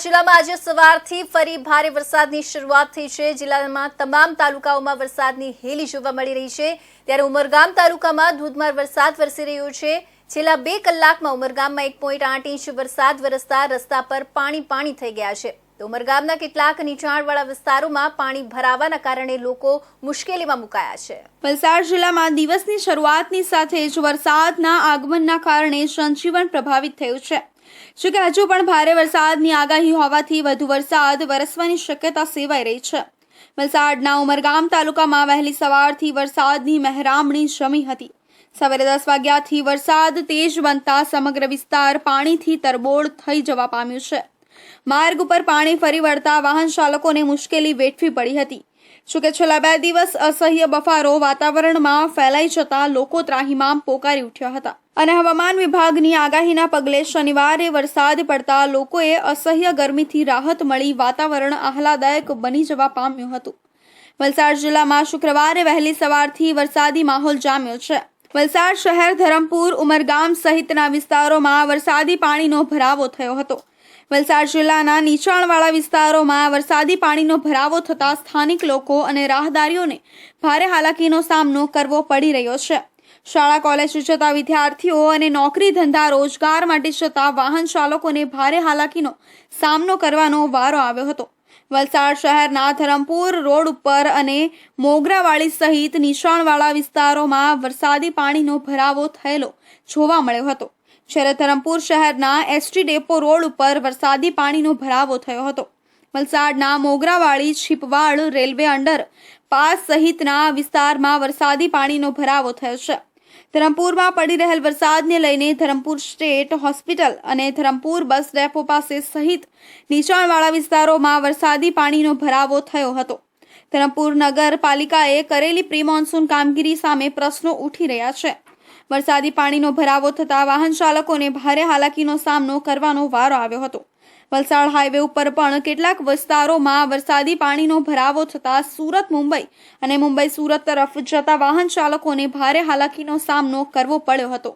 જિલ્લામાં આજે સવારથી ફરી ભારે વરસાદની શરૂઆત થઈ છે। જિલ્લામાં તમામ તાલુકાઓમાં વરસાદની હેલી જોવા મળી રહી છે। ત્યારે ઉમરગામ તાલુકામાં ધોધમાર વરસાદ વરસી રહ્યો છે। છેલ્લા 2 કલાકમાં ઉમરગામમાં 1.8 ઇંચ વરસાદ વરસતા રસ્તા પર પાણી થઈ ગયા છે। તો ઉમરગામના કેટલાક નીચાણવાળા વિસ્તારોમાં પાણી ભરાવાના કારણે લોકો મુશ્કેલીમાં મુકાયા છે। વલસાડ જિલ્લામાં દિવસની શરૂઆતની સાથે જ વરસાદના આગમનના કારણે જનજીવન પ્રભાવિત થયું છે। જોકે હજુ પણ ભારે વરસાદની આગાહી હોવાથી વધુ વરસાદ વરસવાની શક્યતા સેવાઈ રહી છે। વલસાડના ઉમરગામ તાલુકામાં વહેલી સવારથી વરસાદની મહેરામણી જમી હતી। સવારે 10 વાગ્યાથી વરસાદ તેજ બનતા સમગ્ર વિસ્તાર પાણીથી તરબોળ થઈ જવા પામ્યું છે। માર્ગ ઉપર પાણી ફરી વળતા વાહન ચાલકોને મુશ્કેલી વેઠવી પડી હતી। જોકે છેલ્લા 2 દિવસ અસહ્ય બફારો વાતાવરણમાં ફેલાઈ જતા લોકો ત્રાહિમામ પોકારી ઉઠ્યા હતા અને હવામાન વિભાગની આગાહીના પગલે શનિવારે વરસાદ પડતા લોકોએ અસહ્ય ગરમીથી રાહત મળી વાતાવરણ આહલાદાયક બની જવા પામ્યું હતું। વલસાડ જિલ્લામાં શુક્રવારે વહેલી સવારથી વરસાદી માહોલ જામ્યો છે। વલસાડ શહેર, ધરમપુર, ઉમરગામ સહિતના વિસ્તારોમાં વરસાદી પાણીનો ભરાવો થયો હતો। વલસાડ જિલ્લાના નીચાણવાળા વિસ્તારોમાં વરસાદી પાણીનો ભરાવો થતા સ્થાનિક લોકો અને રાહદારીઓને ભારે હાલાકીનો સામનો કરવો પડી રહ્યો છે। શાળા કોલેજ જતા વિદ્યાર્થીઓ અને નોકરી ધંધા રોજગાર માટે જતા વાહન ચાલકોને ભારે હાલાકીનો સામનો કરવાનો વારો આવ્યો હતો। વલસાડ શહેરના ધરમપુર રોડ ઉપર અને મોગરાવાડી સહિત નીચાણવાળા વિસ્તારોમાં વરસાદી પાણીનો ભરાવો થયેલો જોવા મળ્યો હતો। જ્યારે ધરમપુર શહેરના એસટી ડેપો રોડ ઉપર વરસાદી પાણીનો ભરાવો થયો હતો। વલસાડના Mogarawadi, Chhipwad, railway under pass સહિતના વિસ્તારમાં વરસાદી પાણીનો ભરાવો થયો છે। ધરમપુરમાં પડી રહેલ વરસાદને લઈને ધરમપુર સ્ટેટ હોસ્પિટલ અને ધરમપુર બસ ડેપો પાસે સહિત નીચાણવાળા વિસ્તારોમાં વરસાદી પાણીનો ભરાવો થયો હતો। ધરમપુર નગરપાલિકાએ કરેલી પ્રી મોન્સૂન કામગીરી સામે પ્રશ્નો ઉઠી રહ્યા છે। વરસાદી પાણીનો ભરાવો થતા વાહન ચાલકોને ભારે હાલાકીનો સામનો કરવાનો વારો આવ્યો હતો। વલસાડ હાઈવે ઉપર પણ કેટલાક વિસ્તારોમાં વરસાદી પાણીનો ભરાવો થતા સુરત, મુંબઈ અને મુંબઈ સુરત તરફ જતા વાહન ચાલકોને ભારે હાલાકીનો સામનો કરવો પડ્યો હતો।